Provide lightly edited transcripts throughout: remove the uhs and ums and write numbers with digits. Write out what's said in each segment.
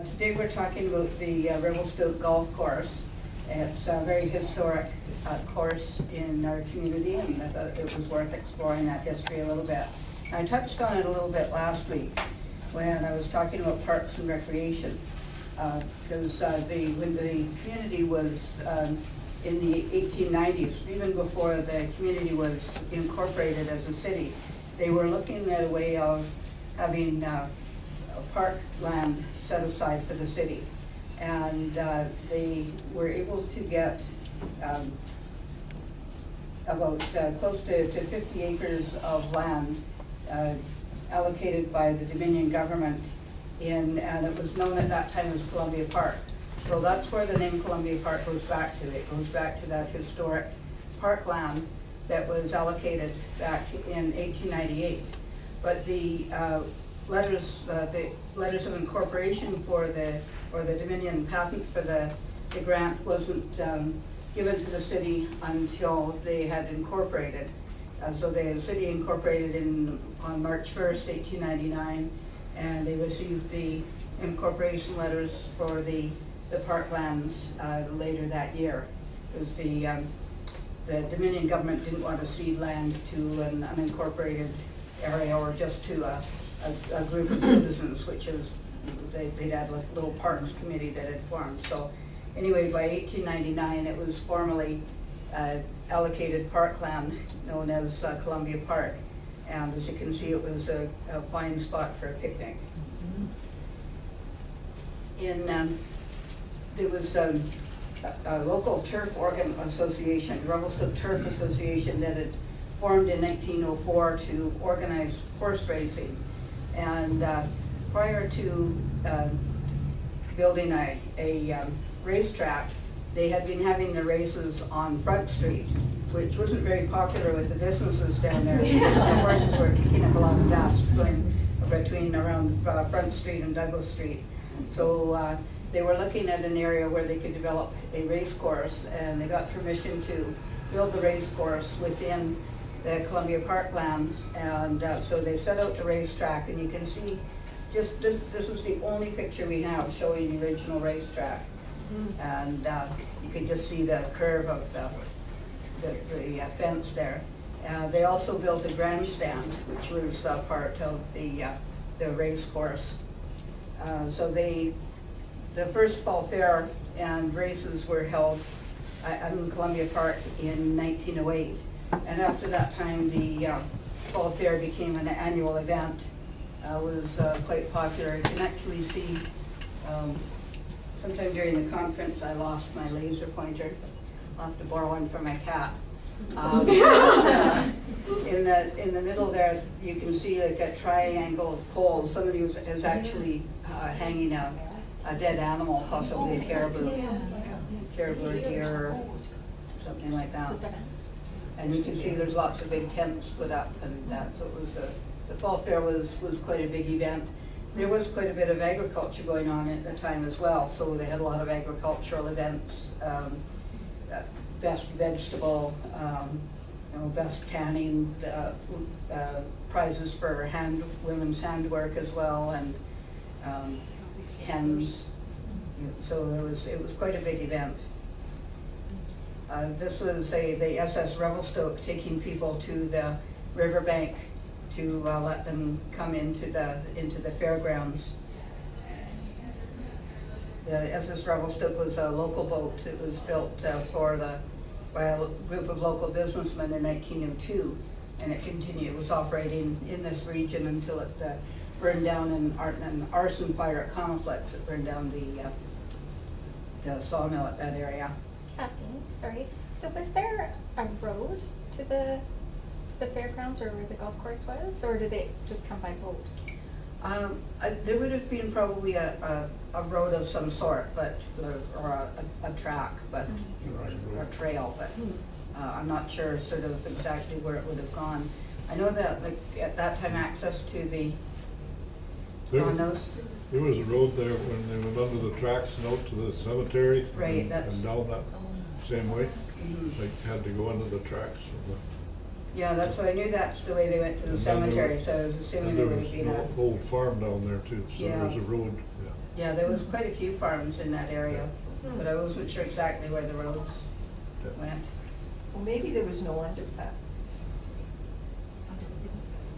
Today we're talking about the Revelstoke Golf Course. It's a very historic course in our community, and I thought it was worth exploring that history a little bit. I touched on it a little bit last week when I was talking about parks and recreation, because when the community was in the 1890s, even before the community was incorporated as a city, they were looking at a way of having park land set aside for the city. And they were able to get about close to 50 acres of land allocated by the Dominion government and it was known at that time as Columbia Park. So that's where the name Columbia Park goes back to. It goes back to that historic parkland that was allocated back in 1898. But the letters of incorporation for the Dominion patent for the grant wasn't given to the city until they had incorporated. So the city incorporated on March 1st, 1899, and they received the incorporation letters for the parklands later that year, because the Dominion government didn't want to cede land to an unincorporated area or just to a group of citizens, which is, they'd had like a little parks committee that had formed. So anyway, by 1899, it was formally allocated parkland known as Columbia Park. And as you can see, it was a fine spot for a picnic. There was a local turf association, Revelstoke Turf Association, that had formed in 1904 to organize horse racing. And prior to building a racetrack, they had been having the races on Front Street, which wasn't very popular with the businesses down there. The horses were kicking up a lot of dust going between around Front Street and Douglas Street. So they were looking at an area where they could develop a race course, and they got permission to build the race course within the Columbia Parklands, and so they set out the racetrack, and you can see just this is the only picture we have showing the original racetrack. And you can just see the curve of the fence there. They also built a grandstand, which was part of the race course. So the first fall fair and races were held in Columbia Park in 1908. And after that time, the fall fair became an annual event. Was quite popular. You can actually see, sometime during the conference, I lost my laser pointer. I'll have to borrow one from my cat. In the middle there, you can see like a triangle of poles. Somebody is actually hanging a dead animal, possibly a caribou or deer or something like that. And you can see there's lots of big tents put up, and so it was the fall fair was quite a big event. There was quite a bit of agriculture going on at the time as well, so they had a lot of agricultural events, best vegetable, best canning, prizes for women's handwork as well, and hens. So it was quite a big event. This was the SS Revelstoke taking people to the riverbank to let them come into the fairgrounds. The SS Revelstoke was a local boat. It was built by a group of local businessmen in 1902, and it was operating in this region until it burned down in an arson fire at Complex. It burned down the sawmill at that area. Cathy, sorry. So was there a road to the fairgrounds or where the golf course was, or did they just come by boat? There would have been probably a road of some sort, or a track, or a trail, but I'm not sure sort of exactly where it would have gone. I know that at that time access to the condos. There was a road there when they went under the tracks and out to the cemetery. Right, and down that same way. They had to go under the tracks. Yeah, I knew that's the way they went to the cemetery, so I was assuming there it would was have been an old farm down there too, so Yeah. there was a road. Yeah, there was quite a few farms in that area, but I wasn't sure exactly where the roads went. Well, maybe there was no underpass.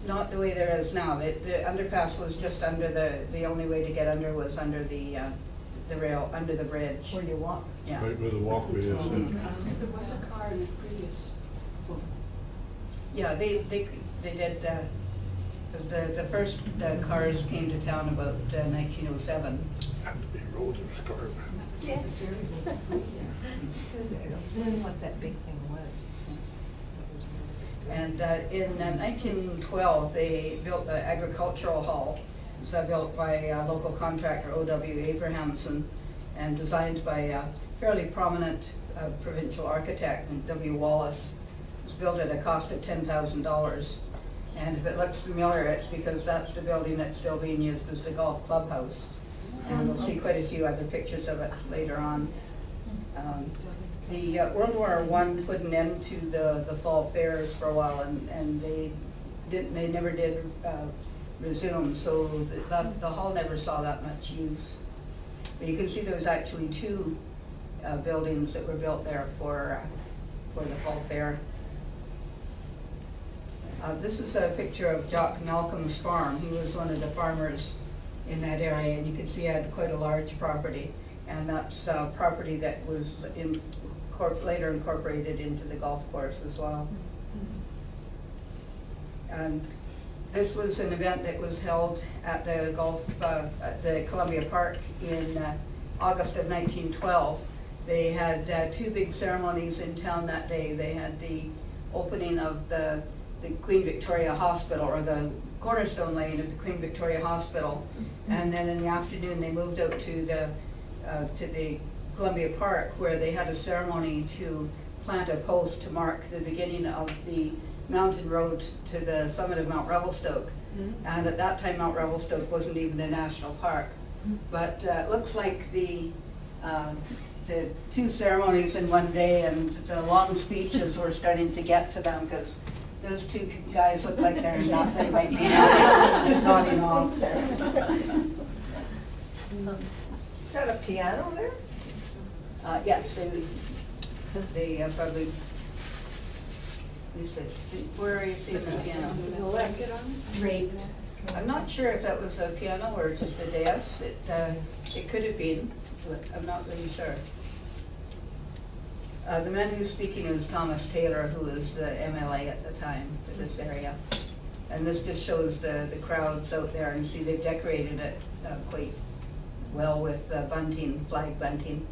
Not the way there is now. The underpass was just under the only way to get under was under the rail, under the bridge. Where you walk. Yeah. Right where the walkway is. If there was a car in the previous photo. Yeah, they did, because the first cars came to town about 1907. Had to be roads and cars. Yeah. It's very good. Because I don't know what that big thing was. And in 1912, they built the agricultural hall. It was built by a local contractor, O.W. Abrahamson, and designed by a fairly prominent provincial architect, W. Wallace. It was built at a cost of $10,000. And if it looks familiar, it's because that's the building that's still being used as the golf clubhouse. And we'll see quite a few other pictures of it later on. The World War I put an end to the fall fairs for a while, and they never did resume, so the hall never saw that much use. But you can see there was actually two buildings that were built there for the fall fair. This is a picture of Jock Malcolm's farm. He was one of the farmers in that area, and you can see he had quite a large property, and that's property that was later incorporated into the golf course as well. And this was an event that was held at the Columbia Park in August of 1912. They had two big ceremonies in town that day. They had the opening of the Queen Victoria Hospital, or the cornerstone laying of the Queen Victoria Hospital, and then in the afternoon they moved out to the Columbia Park, where they had a ceremony to plant a post to mark the beginning of the mountain road to the summit of Mount Revelstoke. And at that time, Mount Revelstoke wasn't even a national park. But it looks like the two ceremonies in one day, and the long speeches were starting to get to them, because those two guys look like they might be nodding off there. Got a piano there? Yes, they probably, where are you seeing the piano? The left. Draped. I'm not sure if that was a piano or just a dais. It could have been, but I'm not really sure. The man who's speaking is Thomas Taylor, who was the MLA at the time for this area. And this just shows the crowds out there, and see they've decorated it quite well with bunting, flag bunting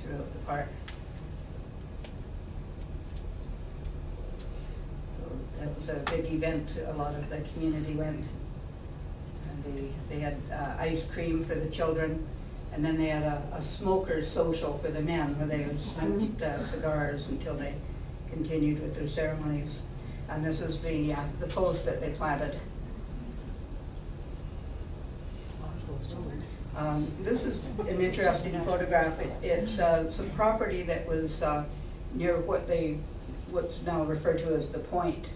throughout the park. So that was a big event. A lot of the community went. And they had ice cream for the children, and then they had a smoker's social for the men, where they would smoke cigars until they continued with their ceremonies. And this is the post that they planted. This is an interesting photograph. It's some property that was near what's now referred to as the Point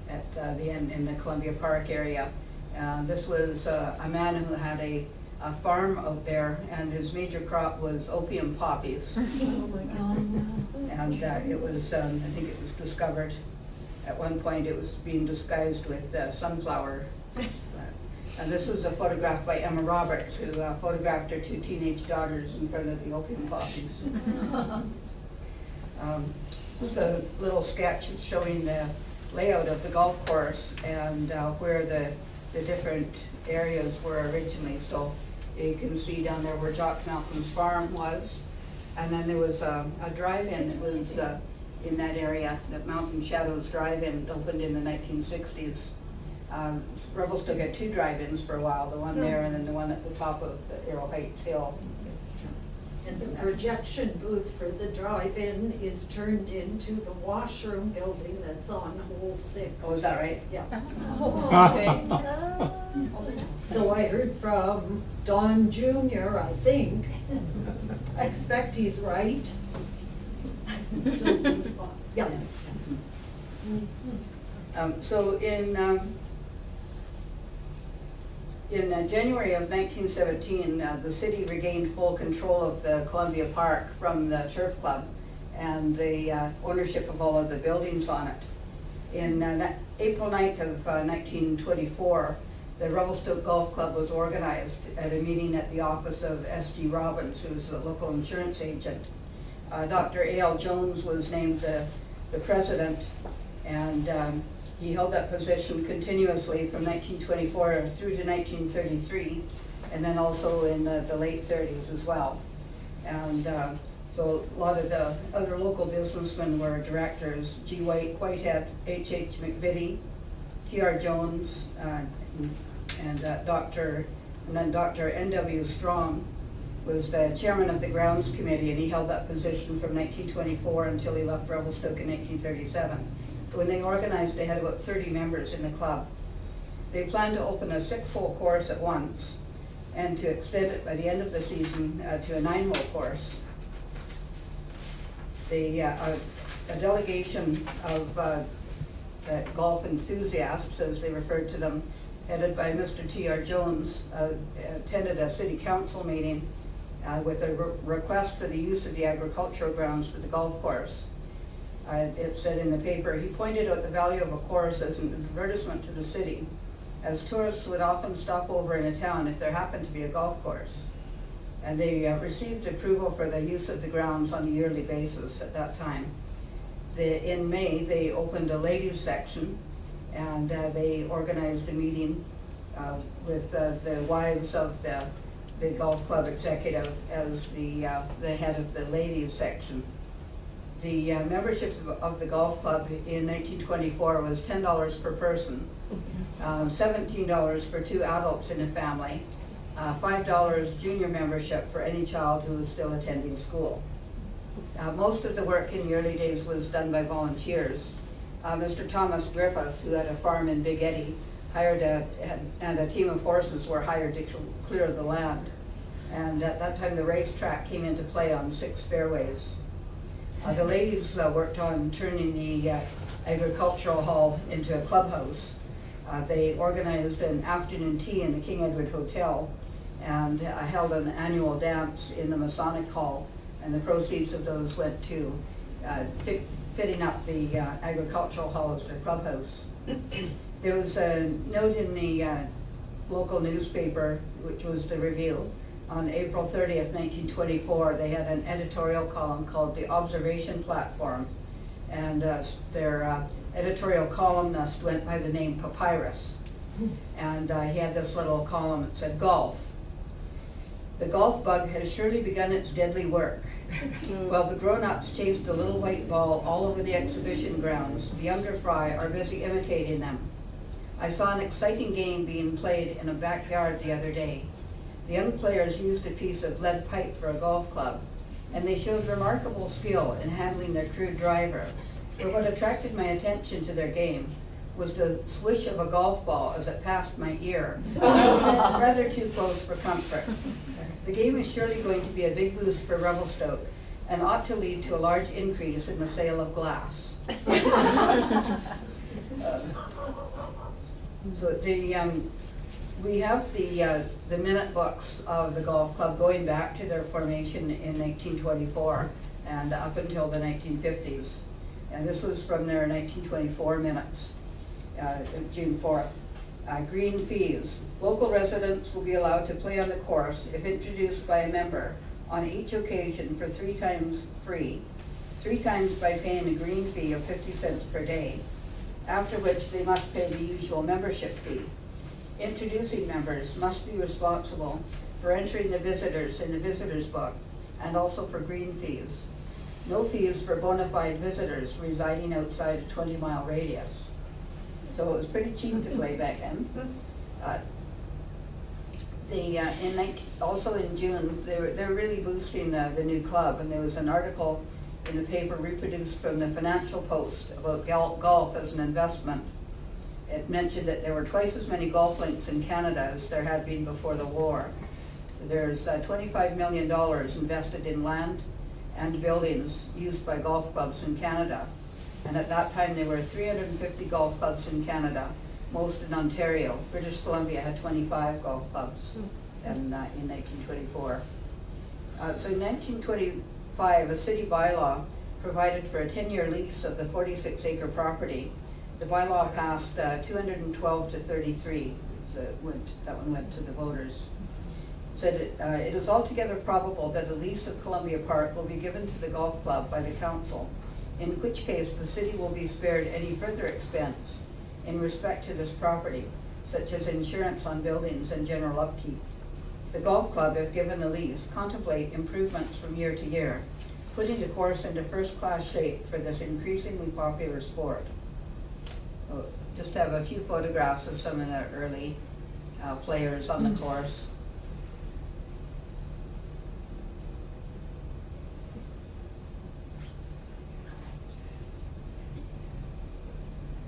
at the end in the Columbia Park area. This was a man who had a farm out there, and his major crop was opium poppies. Oh my God. And it was, I think it was discovered at one point, it was being disguised with sunflower. And this was a photograph by Emma Roberts, who photographed her two teenage daughters in front of the opium poppies. This is a little sketch showing the layout of the golf course and where the different areas were originally. So you can see down there where Jock Malcolm's farm was. And then there was a drive-in that was in that area, the Mountain Shadows Drive-In, opened in the 1960s. Revelstoke had two drive-ins for a while, the one there and then the one at the top of the Arrow Heights Hill. And the projection booth for the drive-in is turned into the washroom building that's on hole 6. Oh, is that right? Yeah. Oh, So I heard from Don Jr., I think. I expect he's right. Still same spot. Yeah. So in In January of 1917, the city regained full control of the Columbia Park from the Turf Club and the ownership of all of the buildings on it. In April 9th of 1924, the Revelstoke Golf Club was organized at a meeting at the office of S.G. Robbins, who was the local insurance agent. Dr. A.L. Jones was named the president, and he held that position continuously from 1924 through to 1933, and then also in the late 30s as well. And so a lot of the other local businessmen were directors: G. Whitehead, H.H. McVitie, T.R. Jones, and Dr. N.W. Strong was the chairman of the grounds committee, and he held that position from 1924 until he left Revelstoke in 1937. When they organized, they had about 30 members in the club. They planned to open a 6-hole course at once and to extend it by the end of the season to a 9-hole course. A delegation of golf enthusiasts, as they referred to them, headed by Mr. T.R. Jones, attended a city council meeting with a request for the use of the agricultural grounds for the golf course. It said in the paper, he pointed out the value of a course as an advertisement to the city, as tourists would often stop over in a town if there happened to be a golf course. And they received approval for the use of the grounds on a yearly basis at that time. In May, they opened a ladies section, and they organized a meeting with the wives of the golf club executive as the head of the ladies section. The membership of the golf club in 1924 was $10 per person, $17 for 2 adults in a family, $5 junior membership for any child who was still attending school. Most of the work in the early days was done by volunteers. Mr. Thomas Griffiths, who had a farm in Big Eddy, and a team of horses were hired to clear the land. And at that time, the racetrack came into play on 6 fairways. The ladies worked on turning the agricultural hall into a clubhouse. They organized an afternoon tea in the King Edward Hotel and held an annual dance in the Masonic Hall, and the proceeds of those went to fitting up the agricultural hall as their clubhouse. There was a note in the local newspaper, which was the Review. On April 30th, 1924, they had an editorial column called The Observation Platform, and their editorial columnist went by the name Papyrus. And he had this little column that said, "Golf. The golf bug has surely begun its deadly work. While the grown-ups chased a little white ball all over the exhibition grounds, the younger fry are busy imitating them. I saw an exciting game being played in a backyard the other day. The young players used a piece of lead pipe for a golf club, and they showed remarkable skill in handling their crude driver. But what attracted my attention to their game was the swish of a golf ball as it passed my ear, rather too close for comfort. The game is surely going to be a big boost for Revelstoke and ought to lead to a large increase in the sale of glass." So we have the minute books of the golf club going back to their formation in 1924 and up until the 1950s. And this was from their 1924 minutes, June 4th. Green fees. Local residents will be allowed to play on the course if introduced by a member on each occasion for 3 times free, 3 times by paying a green fee of 50 cents per day, after which they must pay the usual membership fee. Introducing members must be responsible for entering the visitors in the visitors book and also for green fees. No fees for bona fide visitors residing outside a 20-mile radius. So it was pretty cheap to play back then. Also in June, they're really boosting the new club, and there was an article in the paper reproduced from the Financial Post about golf as an investment. It mentioned that there were twice as many golf links in Canada as there had been before the war. There's $25 million invested in land and buildings used by golf clubs in Canada. And at that time, there were 350 golf clubs in Canada, most in Ontario. British Columbia had 25 golf clubs in 1924. So in 1925, a city bylaw provided for a 10-year lease of the 46-acre property. The bylaw passed 212 to 33, so that one went to the voters. Said it is altogether probable that a lease of Columbia Park will be given to the golf club by the council, in which case the city will be spared any further expense in respect to this property, such as insurance on buildings and general upkeep. The golf club, if given the lease, contemplate improvements from year to year, putting the course into first-class shape for this increasingly popular sport. So just have a few photographs of some of the early players on the course.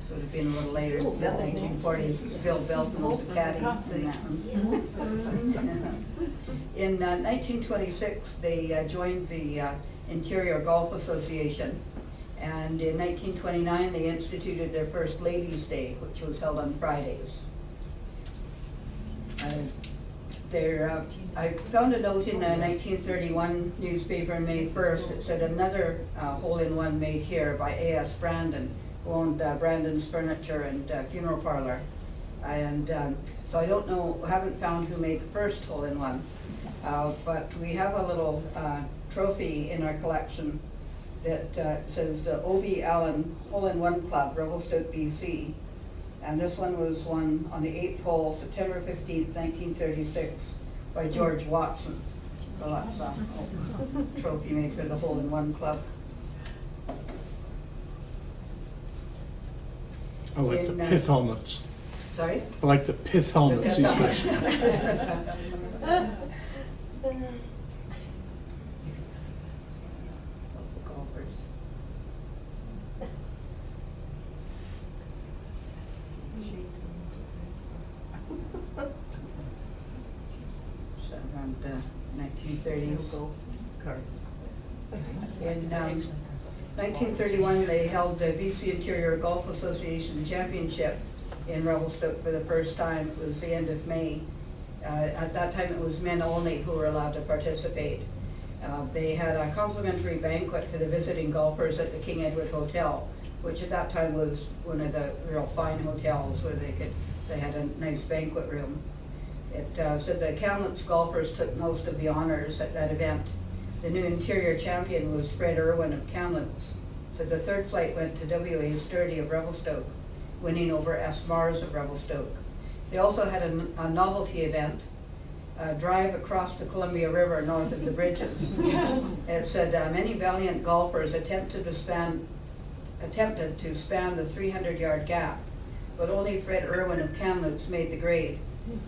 So it would have been a little later, in the 1940s. Bill Belton was the caddy in that one. In 1926, they joined the Interior Golf Association, and in 1929, they instituted their first Ladies' Day, which was held on Fridays. I found a note in a 1931 newspaper on May 1st that said another hole-in-one made here by A.S. Brandon, who owned Brandon's Furniture and Funeral Parlor. And so I don't know, haven't found who made the first hole-in-one, but we have a little trophy in our collection that says the O.B. Allen Hole-in-One Club, Revelstoke, BC. And this one was won on the 8th hole, September 15th, 1936, by George Watson. So that's a trophy made for the Hole-in-One Club. I like the pith helmets. Sorry? I like the pith helmets. The These pith guys. Golfers. Shades and So around 1930s. cards. In 1931, they held the BC Interior Golf Association Championship in Revelstoke for the first time. It was the end of May. At that time, it was men only who were allowed to participate. They had a complimentary banquet for the visiting golfers at the King Edward Hotel, which at that time was one of the real fine hotels where they had a nice banquet room. It said the Kamloops golfers took most of the honors at that event. The new interior champion was Fred Irwin of Kamloops. So the third flight went to W.A. Sturdy of Revelstoke, winning over S. Mars of Revelstoke. They also had a novelty event, a drive across the Columbia River north of the bridges. It said many valiant golfers attempted to span the 300-yard gap, but only Fred Irwin of Kamloops made the grade.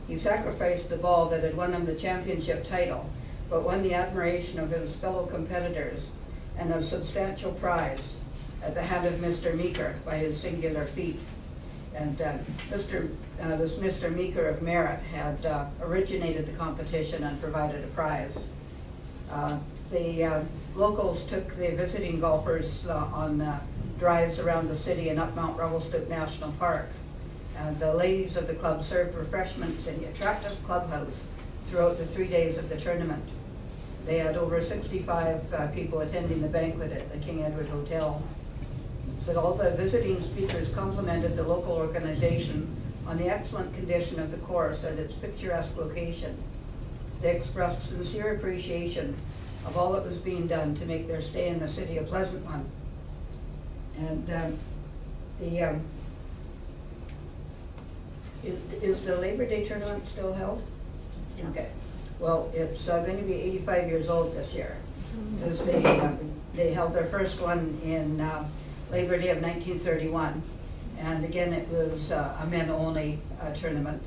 He sacrificed the ball that had won him the championship title, but won the admiration of his fellow competitors and a substantial prize at the hand of Mr. Meeker by his singular feat. And this Mr. Meeker of Merritt had originated the competition and provided a prize. The locals took the visiting golfers on drives around the city and up Mount Revelstoke National Park. And the ladies of the club served refreshments in the attractive clubhouse throughout the 3 days of the tournament. They had over 65 people attending the banquet at the King Edward Hotel. Said all the visiting speakers complimented the local organization on the excellent condition of the course and its picturesque location. They expressed sincere appreciation of all that was being done to make their stay in the city a pleasant one. And is the Labor Day tournament still held? Yeah. Okay. Well, it's going to be 85 years old this year, because they held their first one in Labor Day of 1931, and again it was a men-only tournament.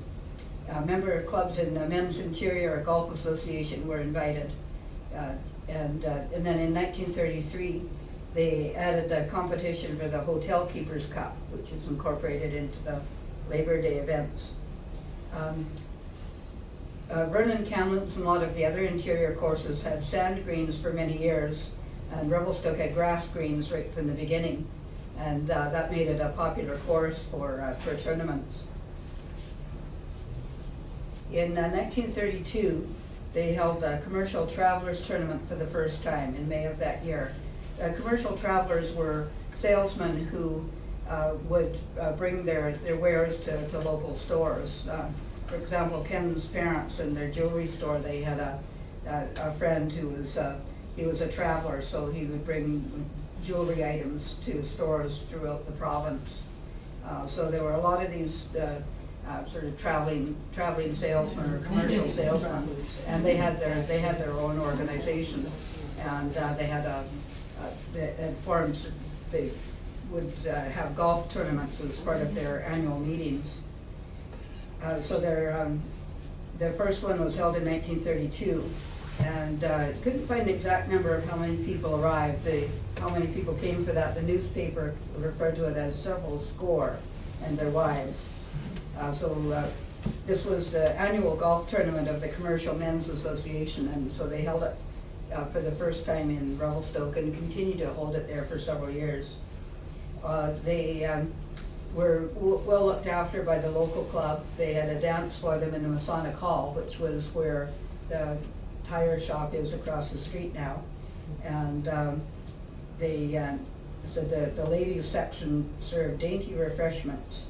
Member clubs in the Men's Interior Golf Association were invited, and then in 1933 they added the competition for the Hotel Keepers Cup, which is incorporated into the Labor Day events. Vernon, Kamloops, and a lot of the other interior courses had sand greens for many years, and Revelstoke had grass greens right from the beginning, and that made it a popular course for tournaments. In 1932, they held a commercial travelers tournament for the first time in May of that year. Commercial travelers were salesmen who would bring their wares to local stores. For example, Ken's parents in their jewelry store, they had a friend who was he was a traveler, so he would bring jewelry items to stores throughout the province. So there were a lot of these sort of traveling salesmen or commercial salesmen, and they had their own organization, and they had formed. They would have golf tournaments as part of their annual meetings. So their first one was held in 1932, and couldn't find the exact number of how many people arrived. How many people came for that? The newspaper referred to it as several score, and their wives. This was the annual golf tournament of the Commercial Men's Association, and so they held it for the first time in Revelstoke and continued to hold it there for several years. They were well looked after by the local club. They had a dance for them in the Masonic Hall, which was where the tire shop is across the street now. And so the ladies section served dainty refreshments.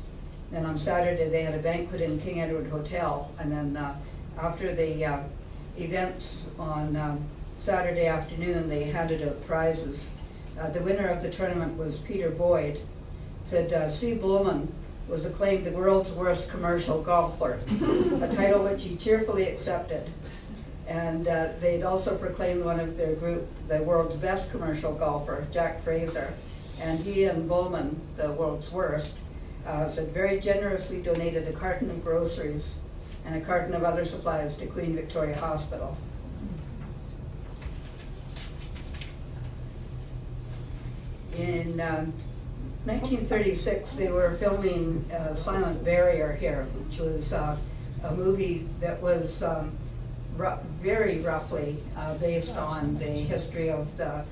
Then on Saturday, they had a banquet in King Edward Hotel. And then after the events on Saturday afternoon, they handed out prizes. The winner of the tournament was Peter Boyd. Said C. Bowman was acclaimed the world's worst commercial golfer, a title which he cheerfully accepted. And they'd also proclaimed one of their group the world's best commercial golfer, Jack Fraser. And he and Bowman, the world's worst, said very generously donated a carton of groceries and a carton of other supplies to Queen Victoria Hospital. In 1936, they were filming Silent Barrier here, which was a movie that was very roughly based on the history of the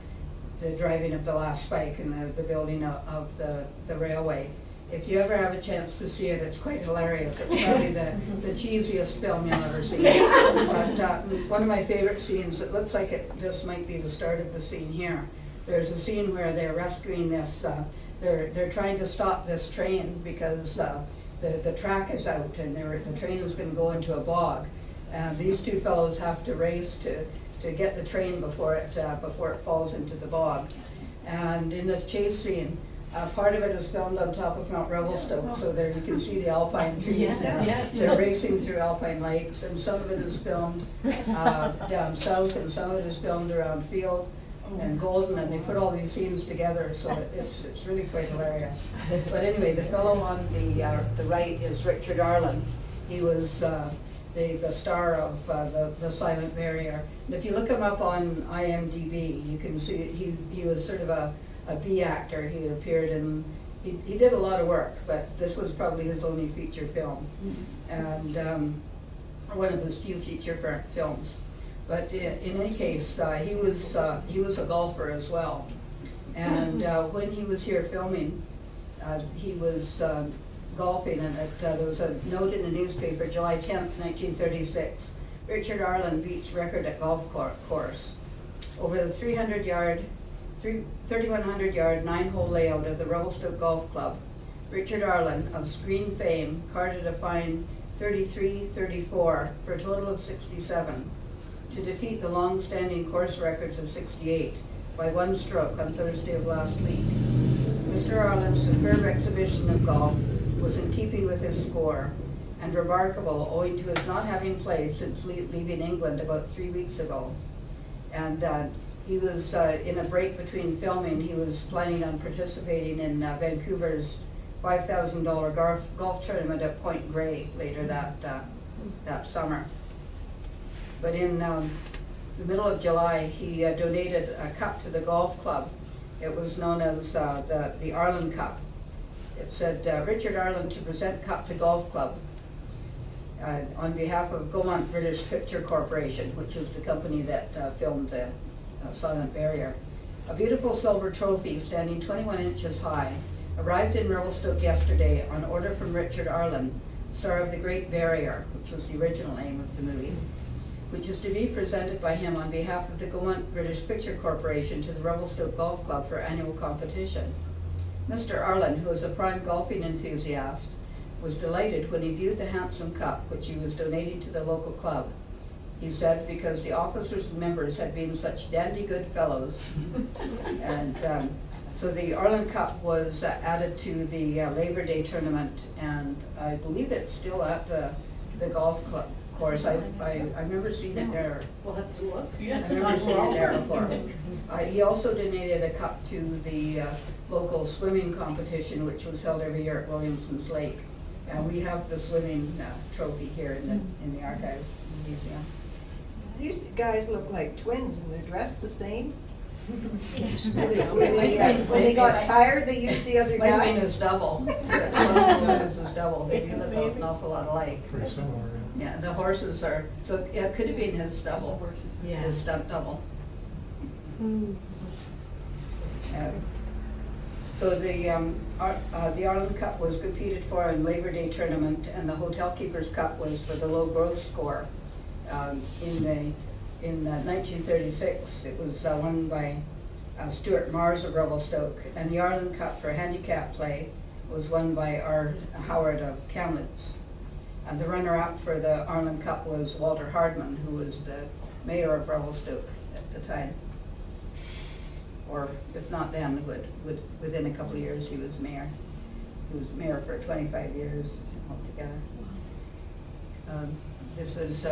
driving of the last spike and the building of the railway. If you ever have a chance to see it, it's quite hilarious. It's probably the cheesiest film you'll ever see. But one of my favorite scenes, it looks like this might be the start of the scene here. There's a scene where they're rescuing this, they're trying to stop this train because the track is out and the train is going to go into a bog. And these two fellows have to race to get the train before it falls into the bog. And in the chase scene, part of it is filmed on top of Mount Revelstoke, so there you can see the alpine trees. They're racing through alpine lakes, and some of it is filmed down south, and some of it is filmed around Field and Golden, and they put all these scenes together, so it's really quite hilarious. But anyway, the fellow on the right is Richard Garland. He was the star of the Silent Barrier. And if you look him up on IMDb, you can see he was sort of a B actor. He appeared in, he did a lot of work, but this was probably his only feature film, and one of his few feature films. But in any case, he was a golfer as well. And when he was here filming, he was golfing, and there was a note in the newspaper, July 10th, 1936. Richard Garland beats record at golf course. Over the 3,100 yard 9-hole layout of the Revelstoke Golf Club, Richard Garland of screen fame carded a fine 33-34 for a total of 67 to defeat the long-standing course records of 68 by one stroke on Thursday of last week. Mr. Garland's superb exhibition of golf was in keeping with his score and remarkable owing to his not having played since leaving England about 3 weeks ago. And he was in a break between filming. He was planning on participating in Vancouver's $5,000 golf tournament at Point Grey later that summer. But in the middle of July, he donated a cup to the golf club. It was known as the Arlen Cup. It said, Richard Garland to present cup to golf club on behalf of Gaumont British Picture Corporation, which was the company that filmed the Silent Barrier. A beautiful silver trophy standing 21 inches high arrived in Revelstoke yesterday on order from Richard Garland star of The Great Barrier, which was the original name of the movie, which is to be presented by him on behalf of the Gaumont British Picture Corporation to the Revelstoke Golf Club for annual competition. Mr. Arlen, who is a prime golfing enthusiast, was delighted when he viewed the handsome cup which he was donating to the local club. He said because the officers and members had been such dandy good fellows. And so the Arlen Cup was added to the Labor Day tournament, and I believe it's still at the golf club course. I remember seeing it there. We'll have to look. I remember seeing it there before. He also donated a cup to the local swimming competition, which was held every year at Williamson's Lake. And we have the swimming trophy here in the archives museum. These guys look like twins and they're dressed the same. Yes. When they got tired, they used the other My guy. name is double. This is double. They do look an awful lot alike. Pretty similar, yeah. Yeah, the horses are, so it could have been his double, Yeah. his stunt double. So the Arlen Cup was competed for in Labor Day tournament, and the Hotel Keepers Cup was for the low growth score. In 1936, it was won by Stuart Mars of Revelstoke, and the Arlen Cup for handicap play was won by Howard of Kamloops. And the runner-up for the Arlen Cup was Walter Hardman, who was the mayor of Revelstoke at the time. Or if not then, within a couple of years, he was mayor. He was mayor for 25 years altogether. This was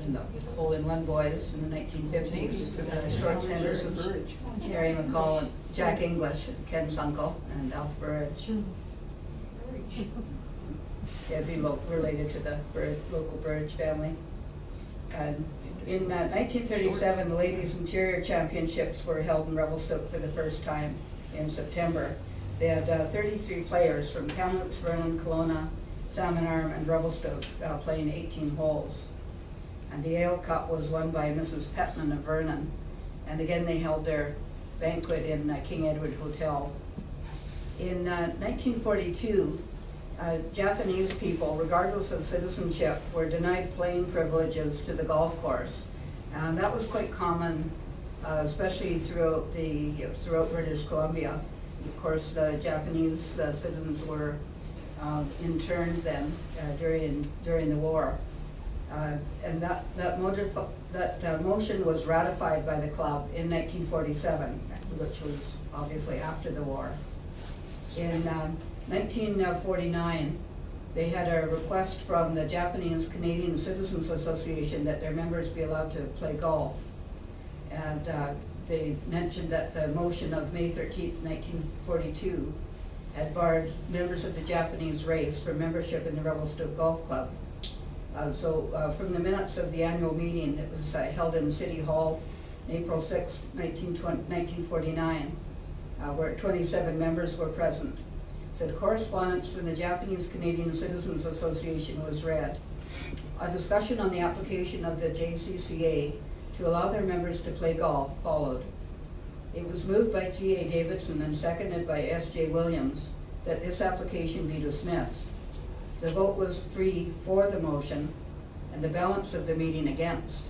in the hole-in-one boys in the 1950s. Short Sandersons, Jerry McCall, and Jack English, Ken's uncle, and Alf Burridge. Yeah, be related to the local Burridge family. And in 1937, the Ladies Interior Championships were held in Revelstoke for the first time in September. They had 33 players from Kamloops, Vernon, Kelowna, Salmon Arm, and Revelstoke playing 18 holes. And the Ale Cup was won by Mrs. Petman of Vernon. And again, they held their banquet in King Edward Hotel. In 1942, Japanese people, regardless of citizenship, were denied playing privileges to the golf course. And that was quite common, especially throughout British Columbia. Of course, the Japanese citizens were interned then during the war. And that motion was ratified by the club in 1947, which was obviously after the war. In 1949, they had a request from the Japanese Canadian Citizens Association that their members be allowed to play golf. And they mentioned that the motion of May 13th, 1942 had barred members of the Japanese race from membership in the Revelstoke Golf Club. So from the minutes of the annual meeting, it was held in City Hall, April 6, 1949, where 27 members were present. Said correspondence from the Japanese Canadian Citizens Association was read. A discussion on the application of the JCCA to allow their members to play golf followed. It was moved by G.A. Davidson and seconded by S.J. Williams that this application be dismissed. The vote was 3 for the motion and the balance of the meeting against.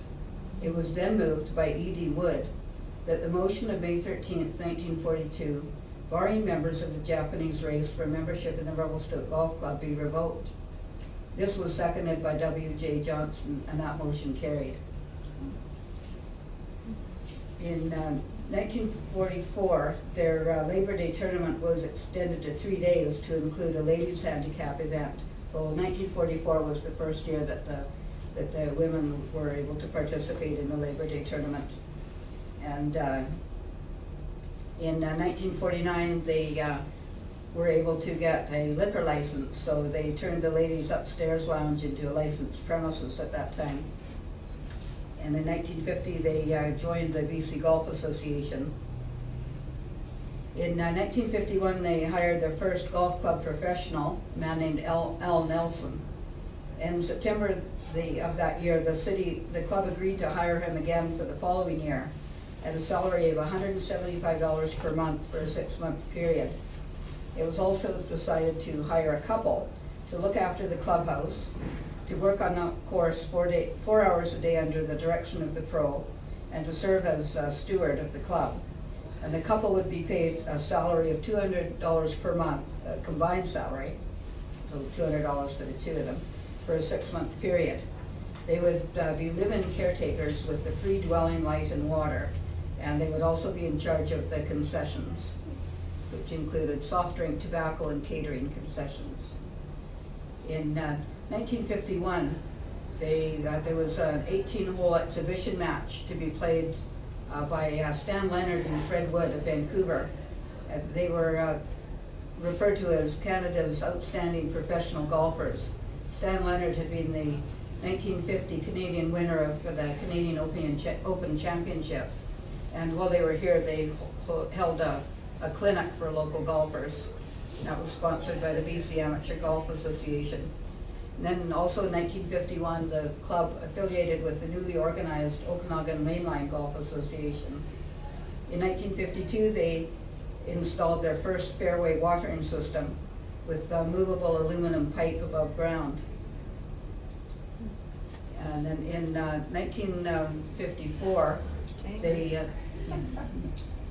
It was then moved by E.D. Wood that the motion of May 13th, 1942, barring members of the Japanese race from membership in the Revelstoke Golf Club be revoked. This was seconded by W.J. Johnson, and that motion carried. In 1944, their Labor Day tournament was extended to 3 days to include a ladies' handicap event. So 1944 was the first year that the women were able to participate in the Labor Day tournament. And in 1949, they were able to get a liquor license, so they turned the ladies' upstairs lounge into a licensed premises at that time. And in 1950, they joined the BC Golf Association. In 1951, they hired their first golf club professional, a man named L. Nelson. In September of that year, the club agreed to hire him again for the following year at a salary of $175 per month for a 6-month period. It was also decided to hire a couple to look after the clubhouse, to work on the course 4 hours a day under the direction of the pro, and to serve as steward of the club. And the couple would be paid a salary of $200 per month, a combined salary, so $200 for the two of them, for a 6-month period. They would be live-in caretakers with the free dwelling, light, and water, and they would also be in charge of the concessions, which included soft drink, tobacco, and catering concessions. In 1951, there was an 18-hole exhibition match to be played by Stan Leonard and Fred Wood of Vancouver. They were referred to as Canada's outstanding professional golfers. Stan Leonard had been the 1950 Canadian winner of the Canadian Open Championship. And while they were here, they held a clinic for local golfers. That was sponsored by the BC Amateur Golf Association. And then also in 1951, the club affiliated with the newly organized Okanagan Mainline Golf Association. In 1952, they installed their first fairway watering system with a movable aluminum pipe above ground. And then in 1954, they,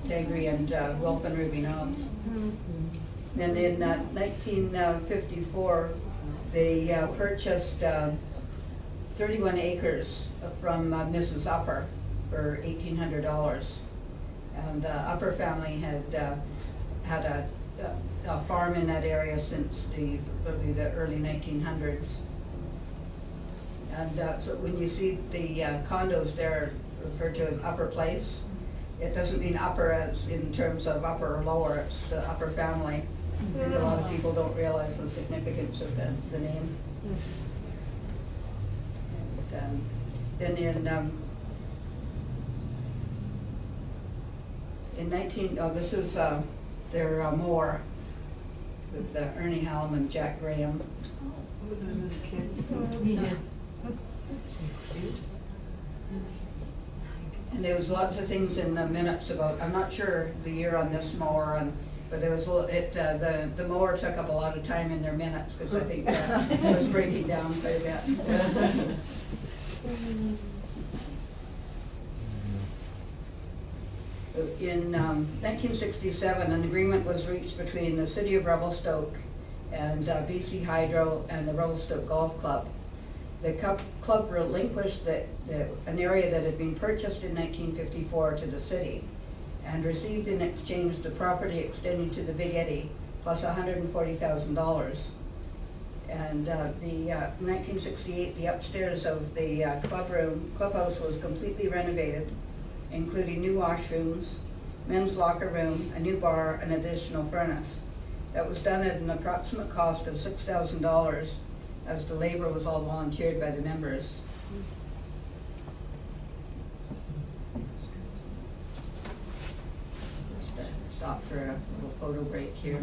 Tangri and Wolf and Ruby Knobs. And in 1954, they purchased 31 acres from Mrs. Upper for $1,800. And Upper family had had a farm in that area since probably the early 1900s. And so when you see the condos there referred to as Upper Place, it doesn't mean upper as in terms of upper or lower, it's the Upper family. And a lot of people don't realize the significance of the name. And then this is their moor with Ernie Hallam and Jack Graham. With the kids. Yeah. And there was lots of things in the minutes about, I'm not sure the year on this mower, but there was the mower took up a lot of time in their minutes because I think it was breaking down quite a bit. In 1967, an agreement was reached between the City of Revelstoke and BC Hydro and the Revelstoke Golf Club. The club relinquished an area that had been purchased in 1954 to the city and received in exchange the property extending to the Big Eddy plus $140,000. And in 1968, the upstairs of the clubhouse was completely renovated, including new washrooms, men's locker room, a new bar, and additional furnace. That was done at an approximate cost of $6,000, as the labor was all volunteered by the members. Stop for a little photo break here.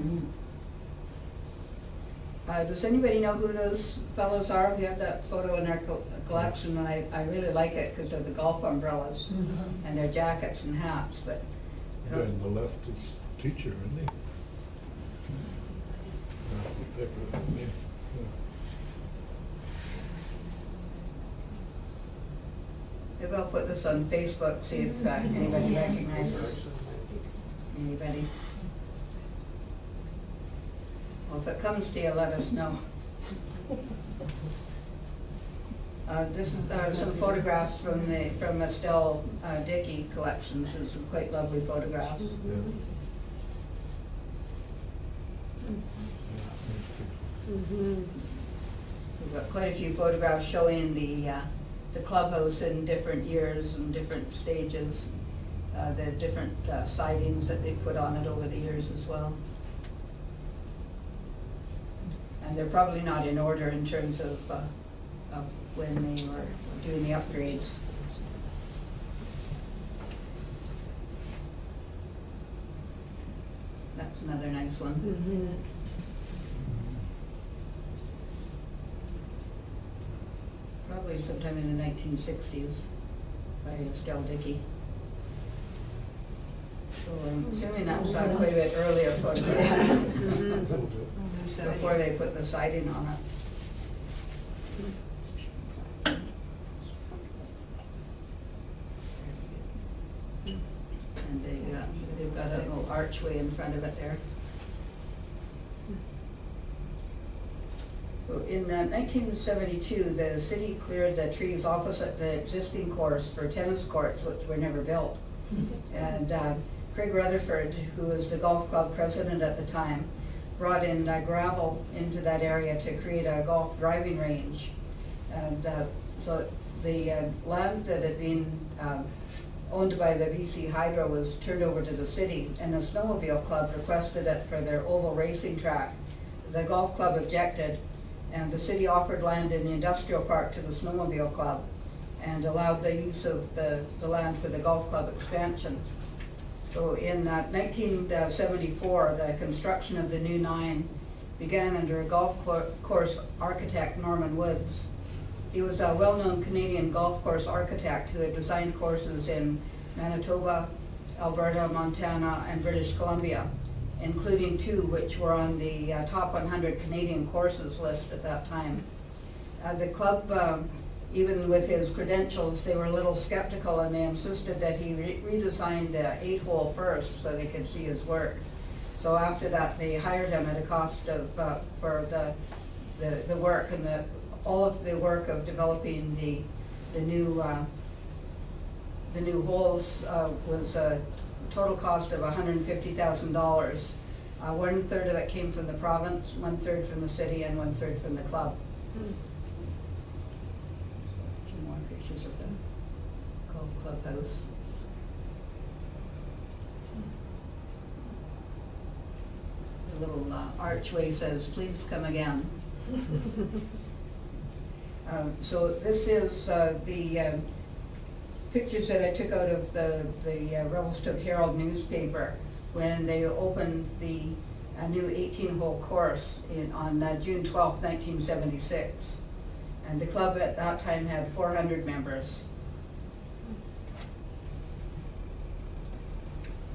Does anybody know who those fellows are? We have that photo in our collection, and I really like it because of the golf umbrellas and their jackets and hats. But The guy on the left is teacher, isn't he? Yeah. maybe I'll put this on Facebook, see if anybody recognizes anybody. Well, if it comes to you, let us know. This is some photographs from Estelle Dickey collections. There's some quite lovely photographs. Yeah. We've got quite a few photographs showing the clubhouse in different years and different stages, the different sidings that they put on it over the years as well. And they're probably not in order in terms of when they were doing the upgrades. That's another nice one. Probably sometime in the 1960s by Estelle Dickey. So I'm assuming that was quite a bit earlier photograph before they put the siding on it. And they've got a little archway in front of it there. Well, in 1972, the city cleared the trees opposite the existing course for tennis courts, which were never built. And Craig Rutherford, who was the golf club president at the time, brought in gravel into that area to create a golf driving range. And so the land that had been owned by the BC Hydro was turned over to the city, and the snowmobile club requested it for their oval racing track. The golf club objected, and the city offered land in the industrial park to the snowmobile club and allowed the use of the land for the golf club expansion. So in 1974, the construction of the new 9 began under a golf course architect, Norman Woods. He was a well-known Canadian golf course architect who had designed courses in Manitoba, Alberta, Montana, and British Columbia, including 2 which were on the top 100 Canadian courses list at that time. The club, even with his credentials, they were a little skeptical, and they insisted that he redesigned the 8-hole first so they could see his work. So after that, they hired him at a cost of for the work, and all of the work of developing the new holes was a total cost of $150,000. 1/3 of it came from the province, 1/3 from the city, and 1/3 from the club. A few more pictures of the golf clubhouse. The little archway says, "Please come again." So this is the pictures that I took out of the Revelstoke Herald newspaper when they opened the new 18-hole course on June 12th, 1976. And the club at that time had 400 members.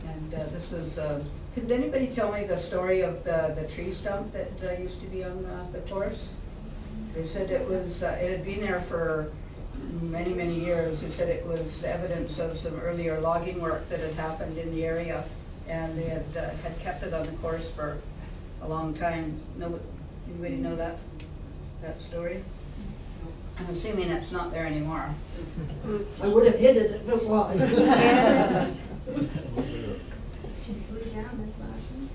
And this was, could anybody tell me the story of the tree stump that used to be on the course? They said it was, it had been there for many, many years. They said it was evidence of some earlier logging work that had happened in the area, and they had kept it on the course for a long time. Anybody know that story? I'm assuming it's not there anymore. I would have hit it if it was. Just blew down this last one.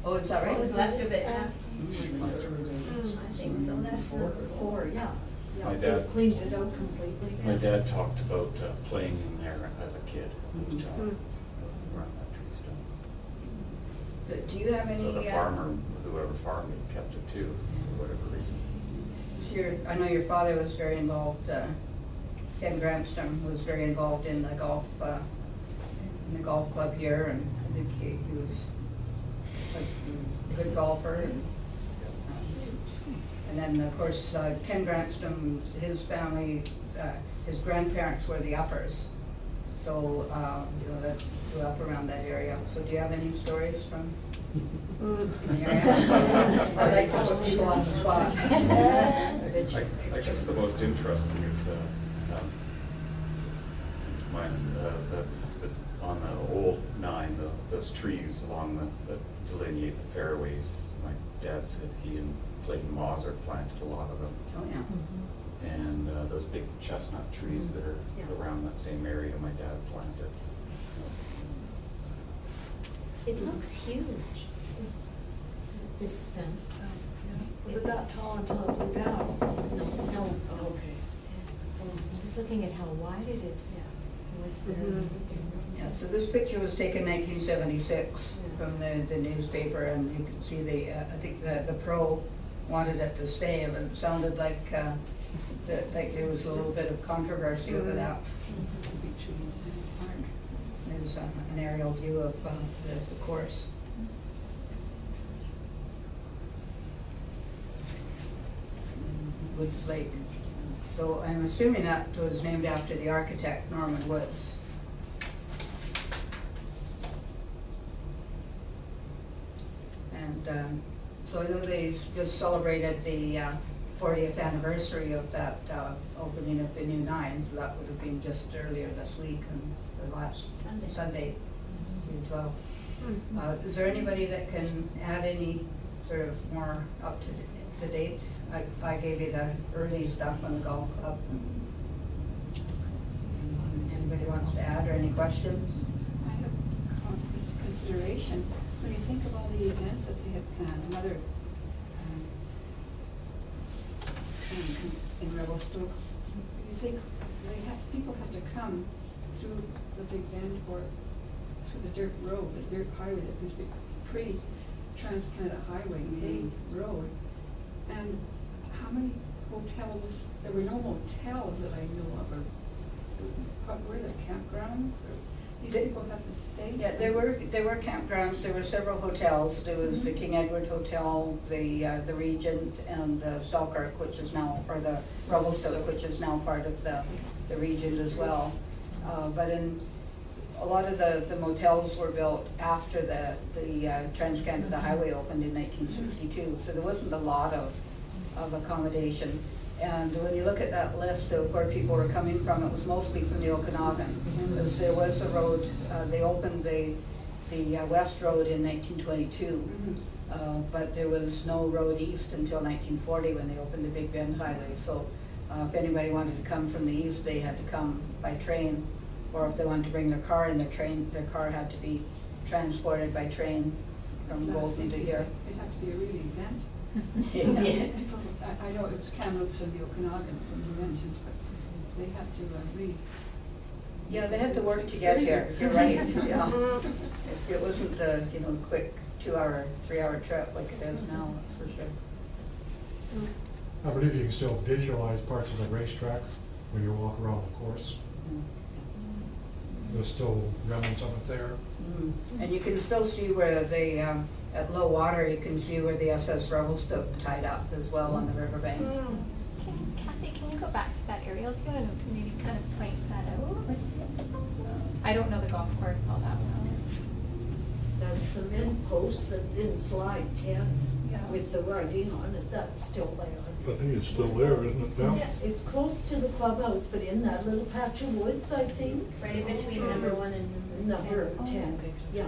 Oh, is that right? What was left of it, yeah. I think so, that's number 4, yeah. My Yeah, dad- they've cleaned it out completely. My dad talked about playing in there as a kid, around that tree stump. But do you have any? So the farmer, whoever farmed it, kept it too, for whatever reason. I know your father was very involved, Ken Granstrom was very involved in the golf club here, and I think he was a good golfer. And then, of course, Ken Granstrom, his family, his grandparents were the uppers. So, that grew up around that area. So do you have any stories from the area? I like to put people on the spot. I guess the most interesting is on the old 9, those trees along that delineate the fairways. My dad said he and Clayton Mauser planted a lot of them. Oh, yeah. And those big chestnut trees that are around that same area my dad planted. It looks huge, this stump. Was it that tall until it blew down? No. Oh, okay. I'm just looking at how wide it is. And what's buried. Yeah, so this picture was taken 1976 from the newspaper, and you can see I think the pro wanted it to stay, but it sounded like there was a little bit of controversy over that. There's an aerial view of the course. Woods Lake. So I'm assuming that was named after the architect Norman Woods. And so I know they just celebrated the 40th anniversary of that opening of the new 9, so that would have been just earlier this week, and the last Sunday. Sunday, June 12th. Mhm. Is there anybody that can add any sort of more up to date? I gave you the early stuff on the golf club. Anybody wants to add or any questions? I have just a consideration, when you think of all the events that they have planned, another in Revelstoke, you think people have to come through the Big Bend or through the dirt road, the dirt highway that was pre-Trans-Canada Highway paved road. And how many hotels, there were no motels that I knew of, or what were there, campgrounds, or these people have to stay? Yeah, there were campgrounds, there were several hotels. There was the King Edward Hotel, the Regent, and the Selkirk, which is now, or the Revelstoke, which is now part of the Regent as well. But in a lot of the motels were built after the Trans-Canada Highway opened in 1962, so there wasn't a lot of accommodation. And when you look at that list of where people were coming from, it was mostly from the Okanagan. Because there was a road, they opened the West Road in 1922, but there was no road east until 1940 when they opened the Big Bend Highway. So if anybody wanted to come from the east, they had to come by train, or if they wanted to bring their car in, their car had to be transported by train from Golden to here. It'd have to be a real event. Yeah. I know it was Kamloops and the Okanagan, as you mentioned, but they had to really. Yeah, they had to work to get here, you're right, yeah. It wasn't a, quick 2-hour, 3-hour trip like it is now, that's for sure. I believe you can still visualize parts of the racetrack when you walk around the course. There's still remnants of it there. And you can still see where they, at low water, you can see where the SS Revelstoke tied up as well on the riverbank. Cathy, can you go back to that aerial view and maybe kind of point that out? I don't know the golf course all that well. That cement post that's in slide 10 Yeah. with the writing on it, that's still there. I think it's still there, isn't it, Pam? Yeah, it's close to the clubhouse, but in that little patch of woods, I think. Right between number 1 and Number 10, yeah.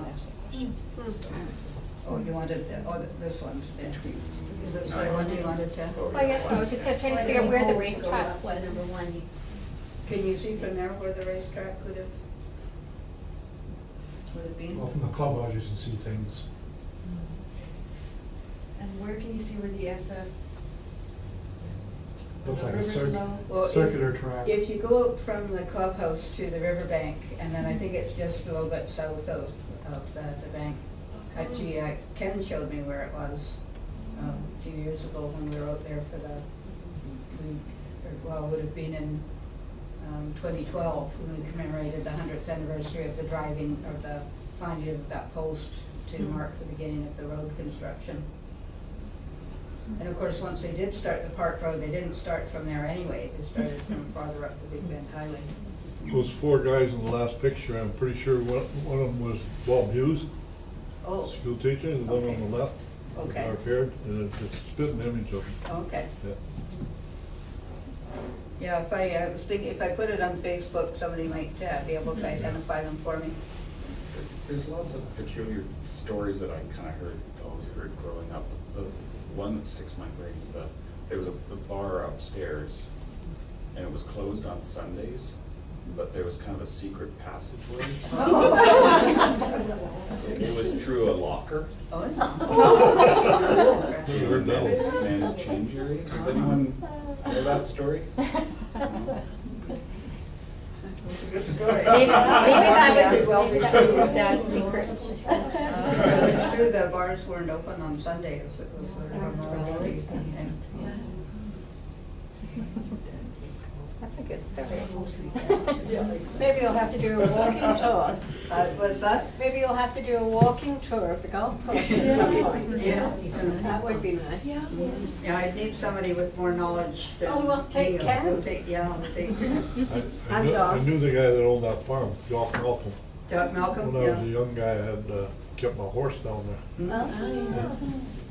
Oh, you wanted, this one, is this the one you wanted to? Well, I guess so, I was just kind of trying to figure out where the racetrack was. Number 1, Can you see from there where the racetrack would have been? Well, from the clubhouse, you can see things. and where can you see where the SS? Looks like a River's low? Well, circular track. If you go out from the clubhouse to the riverbank, and then I think it's just a little bit south of the bank. Actually, Ken showed me where it was a few years ago when we were out there for it would have been in 2012 when we commemorated the 100th anniversary of the driving, or the finding of that post to mark the beginning of the road construction. And of course, once they did start the park road, they didn't start from there anyway. They started from farther up the Big Bend Highway. Those 4 guys in the last picture, I'm pretty sure one of them was Bob Hughes, Oh, school teacher, and the one on the left, Okay. dark haired, and it's a spitting image of him. okay. Yeah. Yeah, if I was thinking, if I put it on Facebook, somebody might be able to identify them for me. There's lots of peculiar stories that I kind of always heard growing up. The one that sticks in my brain is there was a bar upstairs, and it was closed on Sundays, but there was kind of a secret passageway. It was through a locker. Oh, They were men's change area. Does anyone know that story? It's a good story. Maybe that Well, was his dad's secret. It's true, the bars weren't open on Sundays. It was sort of a morality thing. That's a good story. Maybe you'll have to do a walking tour. What's that? Maybe you'll have to do a walking tour of the golf course at some point. Yeah. That would be nice. Yeah. Yeah, I need somebody with more knowledge than Oh, well, take me. Ken. We'll take- Yeah, we'll take I knew the guy that owned that farm, Jock Malcolm. Jock Malcolm, When I was a yeah. young guy, I had kept my horse down there.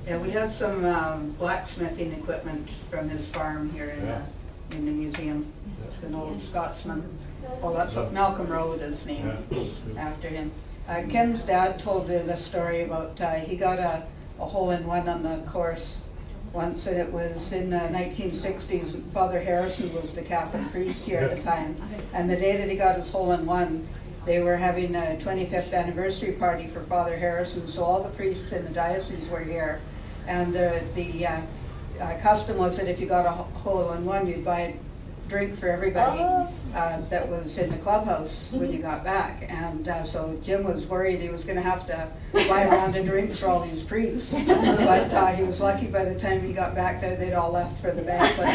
Yeah, we have some blacksmithing equipment from his farm here in the museum. It's an old Scotsman, Well, that's what Malcolm Road is named Yeah. after him. Kim's dad told me the story about, he got a hole-in-one on the course once, and it was in the 1960s. Father Harrison was the Catholic priest here at the time. And the day that he got his hole-in-one, they were having a 25th anniversary party for Father Harrison, so all the priests in the diocese were here. And the custom was that if you got a hole-in-one, you'd buy a drink for everybody that was in the clubhouse when you got back. And so Jim was worried he was going to have to buy a round of drinks for all these priests. But he was lucky by the time he got back there, they'd all left for the banquet.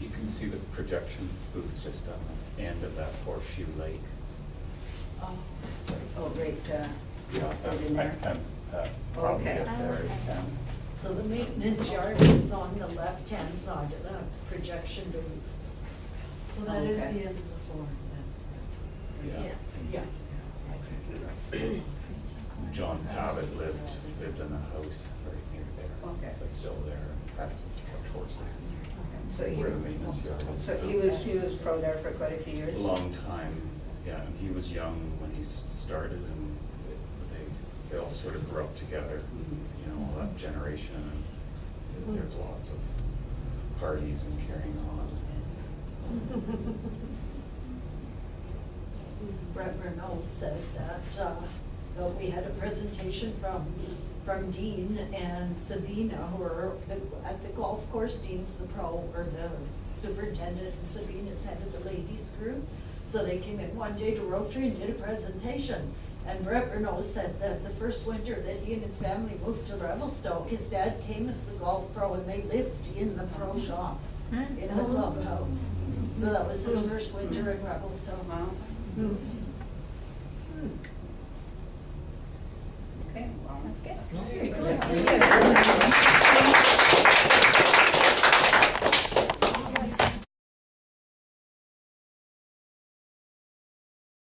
You can see the projection booth just on the end of that horseshoe lake. Oh, great. Yeah, Right in there. probably Okay. up there. Okay. So the maintenance yard is on the left-hand side of the projection booth. So that is the Okay. end of the form, that's Yeah. Yeah. I think you're right. John Pavitt lived in a house right near there. Okay. But still there, has horses. So he, Where the maintenance yard is. so he was pro there for quite a few years. A long time, yeah, and he was young when he started, and they all sort of grew up together, you know, all that generation, and there's lots of parties and carrying on. Brett Renault said that we had a presentation from Dean and Sabina, who are at the golf course. Dean's the pro, or the superintendent, and Sabina's head of the ladies group. So they came in one day to Rotary and did a presentation. And Brett Renault said that the first winter that he and his family moved to Revelstoke, his dad came as the golf pro, and they lived in the pro shop, in the clubhouse. So that was his first winter in Revelstoke. Wow.